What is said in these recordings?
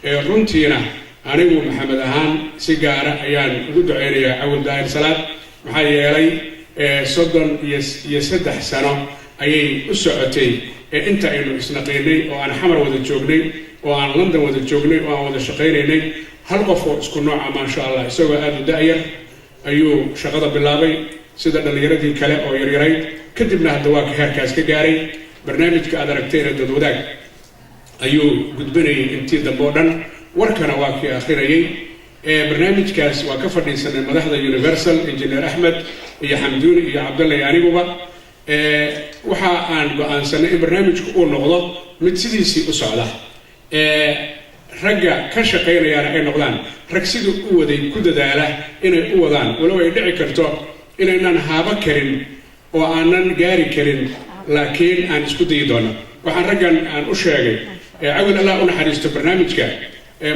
runtiina anigu maxamed ahaan si gaara ayaan ugu duceynayaa Cawil Daahir Salaad maxaa yeelay 33 sano ayay u socotay inta aynu isnaqiinay oo aan xamar wada joognay oo aan London wada joognay oo aan wada shaqaynaynay hal qof oo isku nooc ah ma sha Allah isagoo aad u daayar ayuu shaqada bilaabay sida dhalinyaradii kale oo yaryaray kadibna hadda waa ka heerkaas ka gaaray barnaamijka aad aragteen dad wadaag ayuu gudbinayay intii dambe oo dhan warkana waa kii akhriyay barnaamijkaas waa ka fadhiisanay madaxda Universal Engineer Ahmed iyo Xamduuni iyo Cabdullaahi aniguba waxa aan go'aansanay in barnaamijku uu noqdo mid sidiisii u socda ragga ka shaqeynayana ay noqdaan rag sidoo u waday ku dadaala inay u wadaan walow ay dhici karto inaynan haaba karin oo aanan gaari karin laakiin aan isku dayi doono waxaan raggan aan u sheegay Cawil Allah u naxariisto barnaamijka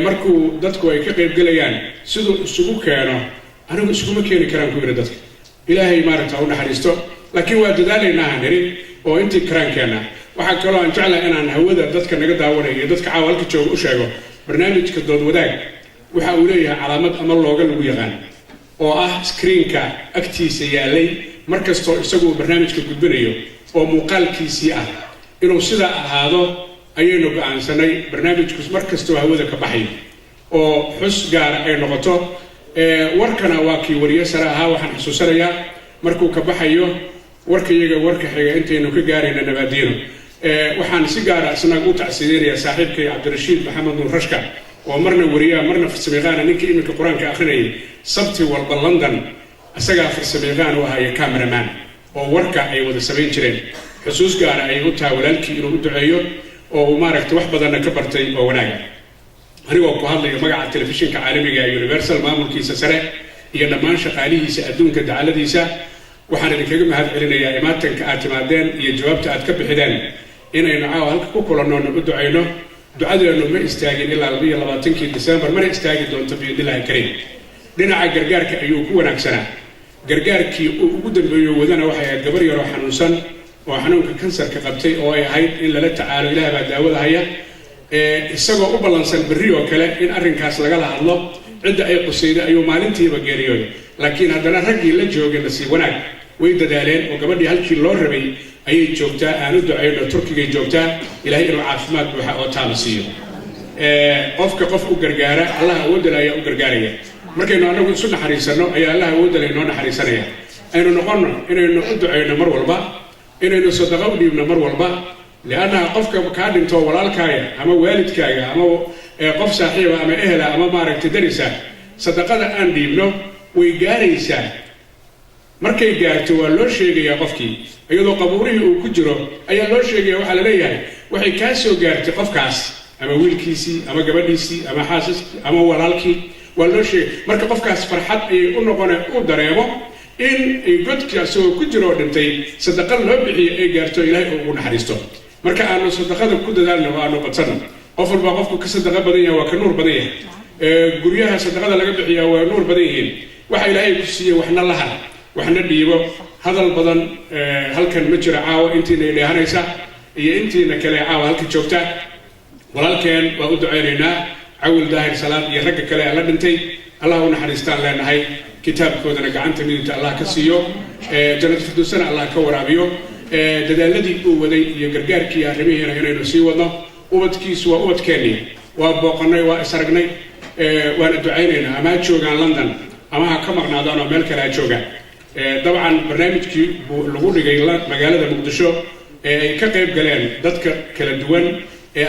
markuu dadku ay ka qayb galayaan sidoo isugu keeno anigu isuma keeni karaan ku yiri dadka ilaahay maaragta u naxariisto laakiin waa dadaalaynaa hanari oo intii karaankeena waxa kale oo aan jeclahay inaan hawada dadka naga daawanayo dadka caawalka jooga u sheego barnaamijka dood wadaag waxa uu leeyahay calaamad ama looga lagu yaqaan oo ah screenka agtiisa yaalay markastoo isagu barnaamijka gudbinayo oo muuqaalkiisii ah inuu sida ahaado ayaynu go'aansanay barnaamijku markastoo hawada ka baxay oo xus gaar ay noqoto warkana waa kii wariye sare ahaa waxaan xusuusanayaa markuu ka baxayo warkayaga warka xiga intaynu ka gaarayna nabaadiino waxaan si gaar ah isna u tacsiideeyaa saaxiibkay Cabdirashiid Maxamed Nuur Rashka oo marna wariyaa marna farsamayaqaan ninka imika quraanka akhrinayay sabti walba London asaga farsamayaqaan oo ahaa cameraman oo warka ay wada sameyn jireen xusuus gaar ah ay u tahay walaalkii inuu u duceeyo oo maaragtay wax badan ka bartay oo wanaaga anigoo ku hadlayo magaca telefishinka caalamiga ee Universal maamulkiisa sare iyo dhammaan shaqaalihiisa adduunka dacaladiisa waxaan idinkaga mahad celinayaa imaatanka aad timaadeen iyo jawaabta aad ka bixideen inaynu caawa halka ku kulanno u duceyno ducadeenu ma istaagin ilaa 22 December mana istaagi doonto biidilaahi kariim dhinaca gargaarka ayuu ku wanaagsanaa gargaarkii ugu dambeeyay wadana waxay ahayd gabar yar oo xanuunsan oo xanuunka kansarka qabtay oo ay ahayd in lala tacaalo Ilaahay baa daawada haya isagoo u balansan berri oo kale in arrinkaas laga hadlo cidda ay qusayday ayuu maalintiiba geeriyooday laakiin haddana raggii la joogay nasiib wanaag way dadaaleen oo gabadhii halkii loo rabay ayay joogtaa aan u duceyno Turkiga joogtaa Ilaahay inuu caafimaad buuxa oo taam siiyo qofka qof u gargaara Allah awoodalaya u gargaaraya markaynu anagu isu naxariisano ayaa Allah awoodalaya noo naxariisanaya aynu noqono inaynu u duceyno mar walba inaynu sadaqa u dhiibno mar walba لأنها قفك كادم تو ولالكايا أما والدكايا أما قف صاحبة أما أهلا أما مارك تدرسة صدقة أن ديبنو ويجاريسا مركي جارتو لو شيء يا قفكي أيضا قبوره وكجرو أي لو شيء وعلى ليه وحي كاسو جارت قفكاس أما ويلكيسي أما جبديسي أما حاسس أما ولالكي ولو شيء مرك قفكاس فرحت أي أنو قنا أودريمو إن يقدك سو كجرو دنتي صدقة لو بحي أي جارتو إلهي ونحرستو marka aanu sadaqada ku dadaalno waanu badsan qof walba qofku ka sadaqa badan yahay waa ka nuur badan yahay guryaha sadaqada laga bixiyaa waa nuur badan yihiin waxa Ilaahay ku siiyay waxna laha waxna dhiibo hadal badan halkan ma jira caawa intiina ilaahanaysa iyo intiina kale caawa halka joogta walaalkeen waa u duceynaynaa Cawil Daahir Salaad iyo ragga kale la dhintay Allah u naxariistaan leenahay kitaabkoodana gacanta midinta Allah ka siiyo jannada firdawsana Allah ka waraabiyo dadaaladii uu waday iyo gargaarkii arrimaheena inaynu sii wadno ubadkiisu waa ubadkeeni waa booqanay waa isaragnay waan duceynaynaa ama joogaan London ama ha ka maqnaadaan oo meel kale ha joogaan dabcan barnaamijkii lagu dhigay magaalada Muqdisho ay ka qayb galeen dadka kala duwan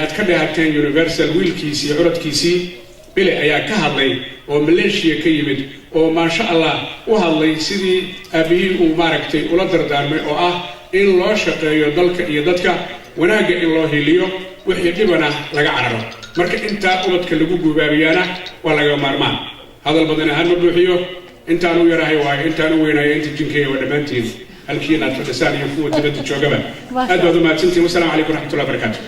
aad ka dhahateen Universal wiilkiisii curadkiisii bile ayaa ka hadlay oo Malaysia ka yimid oo ma sha Allah u hadlay sidii aabihii uu maaragtay ula dardaarmay oo ah in loo shaqeeyo dalka iyo dadka wanaaga in loo heliyo wixii dhibana laga cararo marka inta ubadka lagu guubaabiyana waa laga maarmaan hadal badan ahaan ma buuxiyo intaan u yarahay waa intaan u weynahay inta jinkeeya waa dhamaantiin halkiina fadhisaan iyo kuwa dibadda joogaba aad baad u mahadsantihiin wasalaamu calaykum waraxmatullahi wabarakaatuh